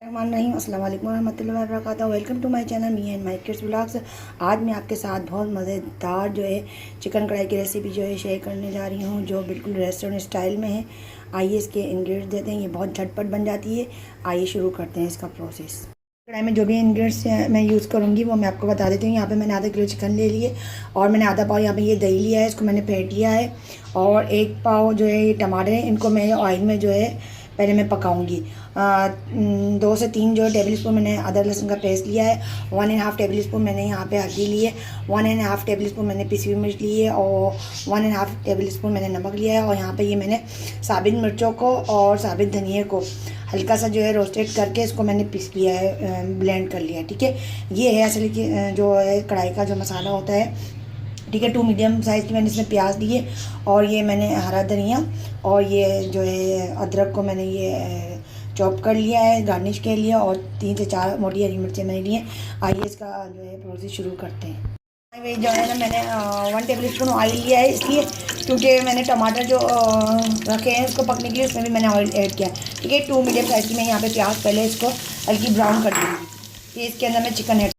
अस्सलाम वालेकुम रहमतुल्लाहि व बरकातहू। Welcome to my channel me and my kids vlogs. आज मैं आपके साथ बहुत मज़ेदार जो है चिकन कढ़ाई की रेसिपी जो है शेयर करने जा रही हूँ, जो बिल्कुल रेस्टोरेंट स्टाइल में है। आइए इसके इंग्रेडिएंट्स देते हैं, ये बहुत झटपट बन जाती है। आइए शुरू करते हैं इसका प्रोसेस। कढ़ाई में जो भी इंग्रेडिएंट्स मैं यूज़ करूँगी वो मैं आपको बता देती हूँ। यहाँ पे मैंने आधा किलो चिकन ले लिए और मैंने आधा पाव यहाँ पे ये दही लिया है, इसको मैंने फेंट लिया है। और एक पाव जो है ये टमाटर है, इनको मैं ऑयल में जो है पहले मैं पकाऊंगी। 2 से 3 जो है टेबल स्पून मैंने अदरक लहसुन का पेस्ट लिया है। 1.5 टेबल स्पून मैंने यहाँ पे हल्दी ली है। 1.5 टेबल स्पून मैंने पिसी हुई मिर्च ली है और 1.5 टेबल स्पून मैंने नमक लिया है। और यहाँ पे ये मैंने साबित मिर्चों को और साबित धनिया को हल्का सा जो है रोस्टेड करके इसको मैंने पीस लिया है, ब्लेंड कर लिया है। ठीक है, ये है असल की जो है कढ़ाई का जो मसाला होता है। ठीक है, 2 मीडियम साइज़ की मैंने इसमें प्याज दिए और ये मैंने हरा धनिया और ये जो है अदरक को मैंने ये चॉप कर लिया है गार्निश के लिए। और 3 से 4 मोटी हरी मिर्चें मैंने ली हैं। आइए इसका जो है प्रोसेस शुरू करते हैं। जो है ना मैंने 1 टेबल स्पून ऑयल लिया है, इसलिए क्योंकि मैंने टमाटर जो रखे हैं उसको पकने के लिए उसमें भी मैंने ऑयल ऐड किया है। ठीक है, 2 मीडियम साइज़ की मैं यहाँ पे प्याज पहले इसको हल्की ब्राउन कर दूँगी। फिर इसके अंदर मैं चिकन ऐड,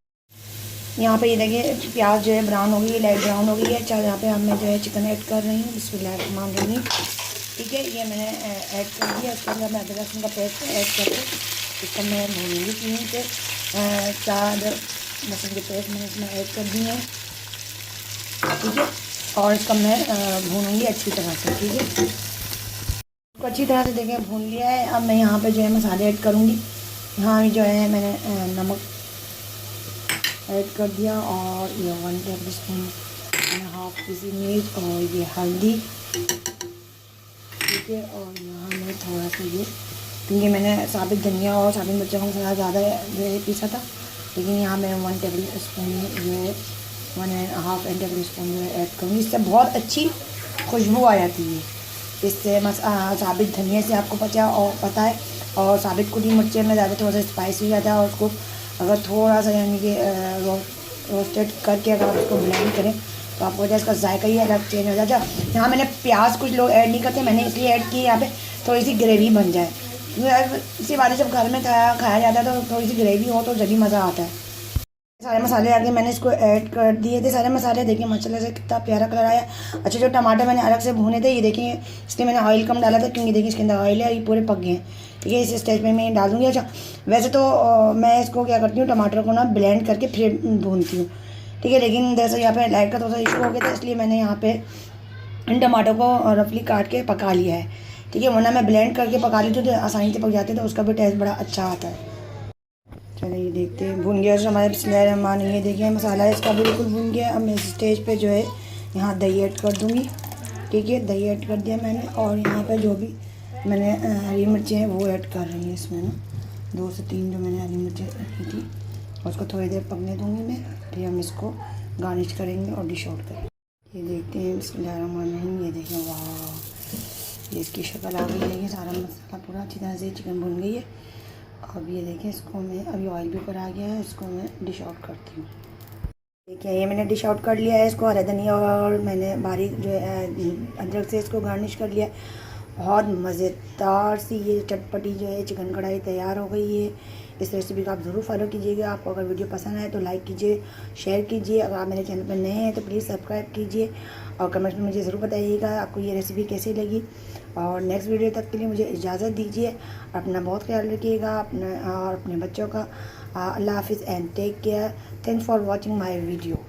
यहाँ पे ये देखिए प्याज जो है ब्राउन हो गई है, लाइट ब्राउन हो गई है। चल यहाँ पे हम मैं जो है चिकन ऐड कर रही हूँ, बिस्मिल्लाहिर्रहमानिर्रहीम। ठीक है, ये मैंने ऐड कर दिया। उसके अंदर मैं अदरक लहसुन का पेस्ट ऐड करके इसको मैं भूनूँगी। 3 से 4 अदरक लहसुन के पेस्ट मैंने इसमें ऐड कर दिए हैं। ठीक है, और इसका मैं भूनूँगी अच्छी तरह से। ठीक है, इसको अच्छी तरह से देखें भून लिया है। अब मैं यहाँ पर जो है मसाले ऐड करूँगी। यहाँ जो है मैंने नमक ऐड कर दिया और ये 1 टेबल स्पून हाफ पीसी मिर्च और ये हल्दी। ठीक है, और यहाँ मैं थोड़ा सा ये, क्योंकि मैंने साबित धनिया और साबित मिर्चों का मसाला ज़्यादा जो है पीसा था, लेकिन यहाँ मैं 1 टेबल स्पून ये 1.5 टेबल स्पून जो है ऐड करूँगी। इससे बहुत अच्छी खुशबू आ जाती है। इससे साबित धनिया से आपको पता है और साबित कुटी मिर्चें में ज़्यादा थोड़ा सा स्पाइसी हो जाता है। और उसको अगर थोड़ा सा यानी कि रोस्टेड करके अगर आप उसको ब्लेंड करें तो आपको वजह इसका जायका ही अलग चेंज हो जाता है। यहाँ मैंने प्याज कुछ लोग ऐड नहीं करते, मैंने इसलिए ऐड की यहाँ पे थोड़ी सी ग्रेवी बन जाए। इसी बात जब घर में खाया जाता है तो थोड़ी सी ग्रेवी हो तो जल्दी मज़ा आता है। सारे मसाले आके मैंने इसको ऐड कर दिए थे सारे मसाले। देखिए मसाले से कितना प्यारा कलर आया। अच्छा, जो टमाटर मैंने अलग से भुने थे ये देखिए, इसलिए मैंने ऑयल कम डाला था क्योंकि देखिए इसके अंदर ऑयल है, ये पूरे पक गए हैं। ठीक है, इस स्टेज पे मैं डाल दूँगी। अच्छा, वैसे तो मैं इसको क्या करती हूँ, टमाटर को ना ब्लेंड करके फिर भूनती हूँ। ठीक है, लेकिन जैसे यहाँ पे लाइट का थोड़ा सा इशू हो गया था, इसलिए मैंने यहाँ पे इन टमाटर को रफली काट के पका लिया है। ठीक है, वरना मैं ब्लेंड करके पका लेती हूँ तो आसानी से पक जाते हैं, तो उसका भी टेस्ट बड़ा अच्छा आता है। चलिए देखते हैं, भुन गया हमारे बिस्मिल्लाहिर्रहमानिर्रहीम। ये देखिए मसाला इसका बिल्कुल भुन गया। अब मैं इस स्टेज पे जो है यहाँ दही ऐड कर दूँगी। ठीक है, दही ऐड कर दिया मैंने और यहाँ पे जो भी मैंने हरी मिर्चें हैं वो ऐड कर रही हूँ इसमें ना। 2 से 3 जो मैंने हरी मिर्चें रखी थी और उसको थोड़ी देर पकने दूँगी मैं। फिर हम इसको गार्निश करेंगे और डिश आउट करेंगे। ये देखते हैं बिस्मिल्लाहिर्रहमानिर्रहीम। ये देखिए वाह, ये इसकी शक्ल आ गई है। ये सारा मसाला पूरा अच्छी तरह से चिकन भुन गई है। अब ये देखें, इसको मैं अभी ऑयल भी ऊपर आ गया है, इसको मैं डिश आउट करती हूँ। देखिए ये मैंने डिश आउट कर लिया है इसको। हरा धनिया और मैंने बारीक जो है अदरक से इसको गार्निश कर लिया। बहुत मज़ेदार सी ये चटपटी जो है चिकन कढ़ाई तैयार हो गई है। इस रेसिपी का आप ज़रूर फॉलो कीजिएगा। आपको अगर वीडियो पसंद आए तो लाइक कीजिए, शेयर कीजिए। अगर आप मेरे चैनल पर नए हैं तो प्लीज़ सब्सक्राइब कीजिए और कमेंट्स में मुझे ज़रूर बताइएगा आपको ये रेसिपी कैसी लगी। और नेक्स्ट वीडियो तक के लिए मुझे इजाज़त दीजिए। अपना बहुत ख्याल रखिएगा, अपना और अपने बच्चों का। अल्लाह हाफिज़ and take care. Thanks for watching my video.